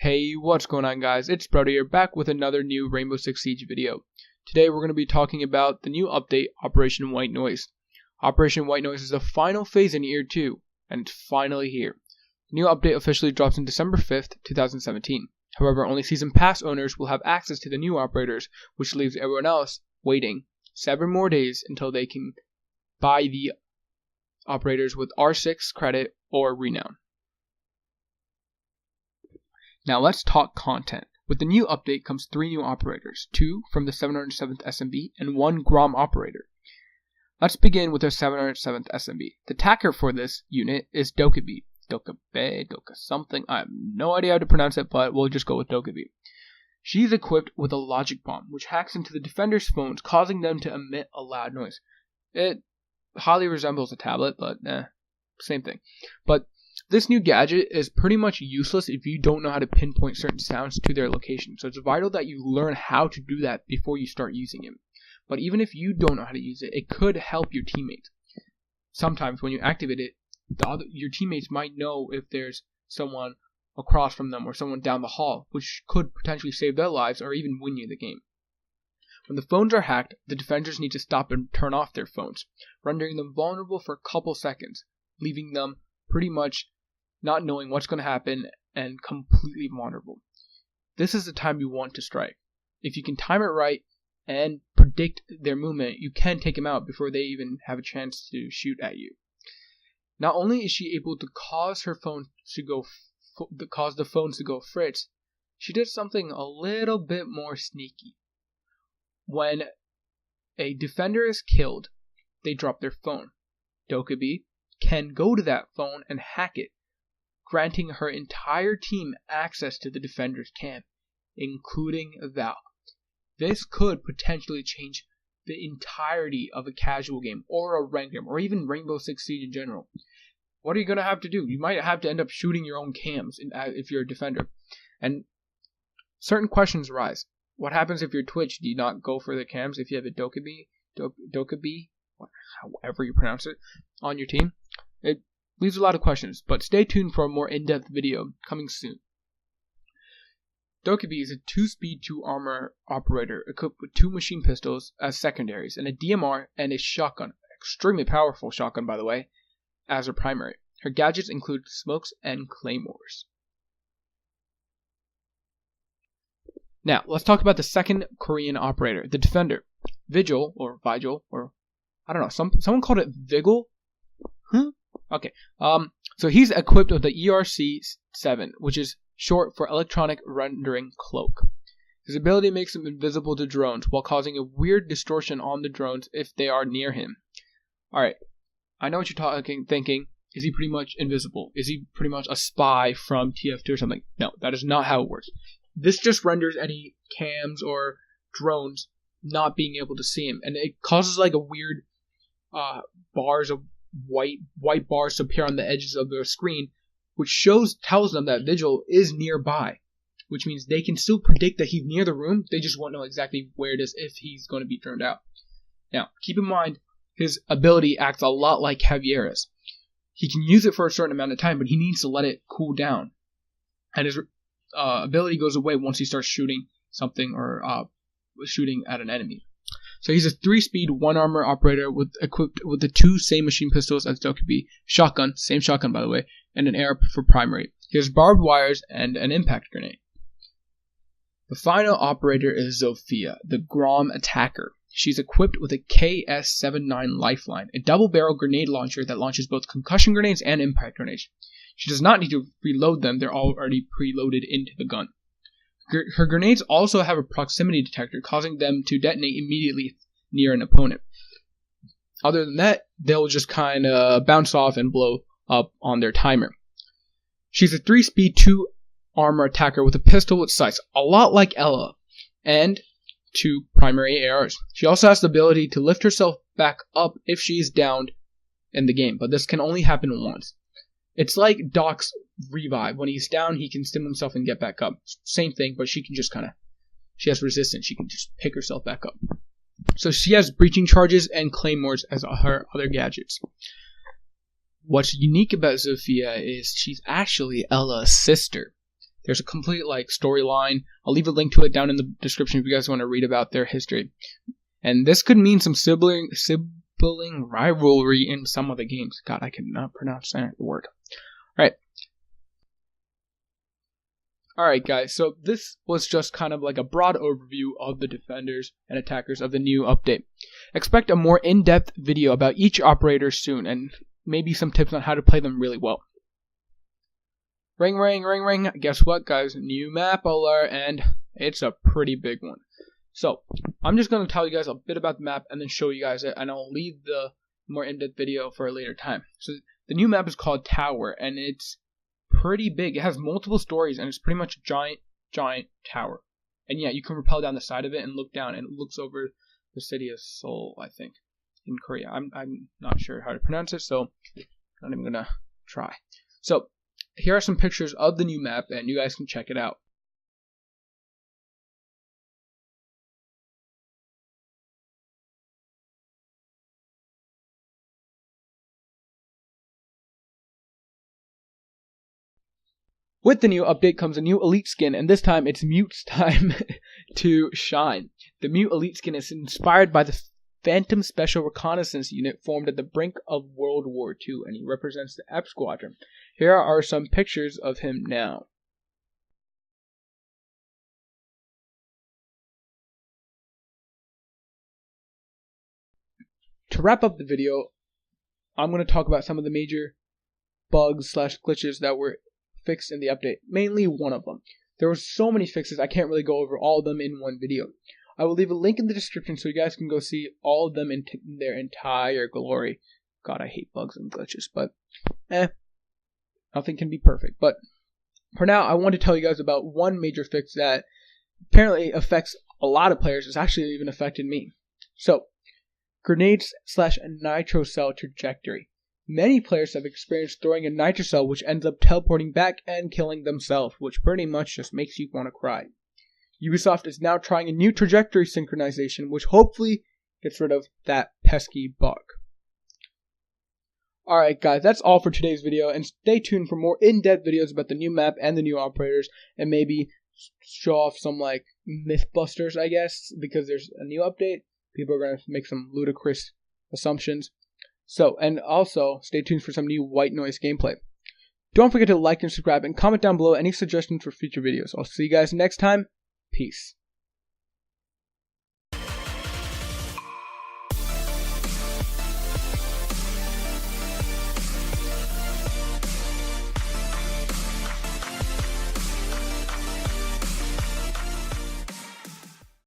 Hey, what's going on, guys? It's Brody here, back with another new Rainbow Six Siege video. Today we're going to be talking about the new update, Operation White Noise. Operation White Noise is the final phase in Year 2, and it's finally here. The new update officially drops on December 5th, 2017. However, only Season Pass owners will have access to the new operators, which leaves everyone else waiting 7 more days until they can buy the operators with R6 credit or renown. Now let's talk content. With the new update comes 3 new operators, 2 from the 707th SMB and 1 Grom operator. Let's begin with our 707th SMB. The attacker for this unit is Dokkaebi. Doka something. I have no idea how to pronounce it, but we'll just go with Dokkaebi. She's equipped with a logic bomb, which hacks into the defender's phones, causing them to emit a loud noise. It highly resembles a tablet, but same thing. But this new gadget is pretty much useless if you don't know how to pinpoint certain sounds to their location, so it's vital that you learn how to do that before you start using it. But even if you don't know how to use it, it could help your teammates. Sometimes when you activate it, your teammates might know if there's someone across from them or someone down the hall, which could potentially save their lives or even win you the game. When the phones are hacked, the defenders need to stop and turn off their phones, rendering them vulnerable for a couple seconds, leaving them pretty much not knowing what's going to happen and completely vulnerable. This is the time you want to strike. If you can time it right and predict their movement, you can take them out before they even have a chance to shoot at you. Not only is she able to cause the phones to go fritz, she does something a little bit more sneaky. When a defender is killed, they drop their phone. Dokkaebi can go to that phone and hack it, granting her entire team access to the defender's cam, including Val. This could potentially change the entirety of a casual game, or a ranked game, or even Rainbow Six Siege in general. What are you going to have to do? You might have to end up shooting your own cams if you're a defender. And certain questions arise. What happens if your Twitch do not go for the cams if you have a Dokkaebi, however you pronounce it, on your team? It leaves a lot of questions, but stay tuned for a more in-depth video coming soon. Dokkaebi is a 2-speed 2-armor operator equipped with 2 machine pistols as secondaries and a DMR and a shotgun, extremely powerful shotgun by the way, as her primary. Her gadgets include smokes and claymores. Now, let's talk about the second Korean operator, the defender. Vigil, or I don't know, someone called it Vigil? Okay, so he's equipped with the ERC-7, which is short for Electronic Rendering Cloak. His ability makes him invisible to drones while causing a weird distortion on the drones if they are near him. Alright, I know what you're thinking. Is he pretty much invisible? Is he pretty much a spy from TF2 or something? No, that is not how it works. This just renders any cams or drones not being able to see him, and it causes like a weird bars of white bars to appear on the edges of their screen, which tells them that Vigil is nearby, which means they can still predict that he's near the room. They just won't know exactly where it is if he's going to be turned out. Now, keep in mind, his ability acts a lot like Javier's. He can use it for a certain amount of time, but he needs to let it cool down, and his ability goes away once he starts shooting something or shooting at an enemy. So he's a 3-speed 1-armor operator equipped with the 2 same machine pistols as Dokkaebi, shotgun, same shotgun by the way, and an AR for primary. He has barbed wires and an impact grenade. The final operator is Zofia, the Grom attacker. She's equipped with a KS-79 lifeline, a double-barrel grenade launcher that launches both concussion grenades and impact grenades. She does not need to reload them, they're already preloaded into the gun. Her grenades also have a proximity detector, causing them to detonate immediately near an opponent. Other than that, they'll just kind of bounce off and blow up on their timer. She's a 3-speed 2-armor attacker with a pistol with sights, a lot like Ella, and 2 primary ARs. She also has the ability to lift herself back up if she is downed in the game, but this can only happen once. It's like Doc's revive. When he's down, he can stim himself and get back up. Same thing, but she can just she has resistance. She can just pick herself back up. So she has breaching charges and claymores as her other gadgets. What's unique about Zofia is she's actually Ella's sister. There's a complete like storyline. I'll leave a link to it down in the description if you guys want to read about their history. And this could mean some sibling rivalry in some of the games. God, I cannot pronounce that word. Alright guys, so this was just kind of like a broad overview of the defenders and attackers of the new update. Expect a more in-depth video about each operator soon, and maybe some tips on how to play them really well. Ring, ring, ring, ring. Guess what guys, new map alert, and it's a pretty big one. So, I'm just going to tell you guys a bit about the map and then show you guys it, and I'll leave the more in-depth video for a later time. So, the new map is called Tower, and it's pretty big. It has multiple stories, and it's pretty much a giant tower. And yeah, you can rappel down the side of it and look down, and it looks over the city of Seoul, I think, in Korea. I'm not sure how to pronounce it, so I'm not even gonna try. So here are some pictures of the new map, and you guys can check it out. With the new update comes a new elite skin, and this time it's Mute's time to shine. The Mute elite skin is inspired by the Phantom Special Reconnaissance Unit formed at the brink of World War II, and he represents the F Squadron. Here are some pictures of him now. To wrap up the video, I'm going to talk about some of the major bugs / glitches that were fixed in the update, mainly one of them. There were so many fixes, I can't really go over all of them in one video. I will leave a link in the description so you guys can go see all of them in their entire glory. God, I hate bugs and glitches, but nothing can be perfect. But for now, I want to tell you guys about one major fix that apparently affects a lot of players. It's actually even affected me. So, grenades / nitro cell trajectory. Many players have experienced throwing a nitro cell which ends up teleporting back and killing themselves, which pretty much just makes you want to cry. Ubisoft is now trying a new trajectory synchronization which hopefully gets rid of that pesky bug. Alright guys, that's all for today's video, and stay tuned for more in-depth videos about the new map and the new operators, and maybe show off some like Mythbusters, I guess, because there's a new update. People are going to make some ludicrous assumptions. So, and also, stay tuned for some new white noise gameplay. Don't forget to like and subscribe and comment down below any suggestions for future videos. I'll see you guys next time. Peace.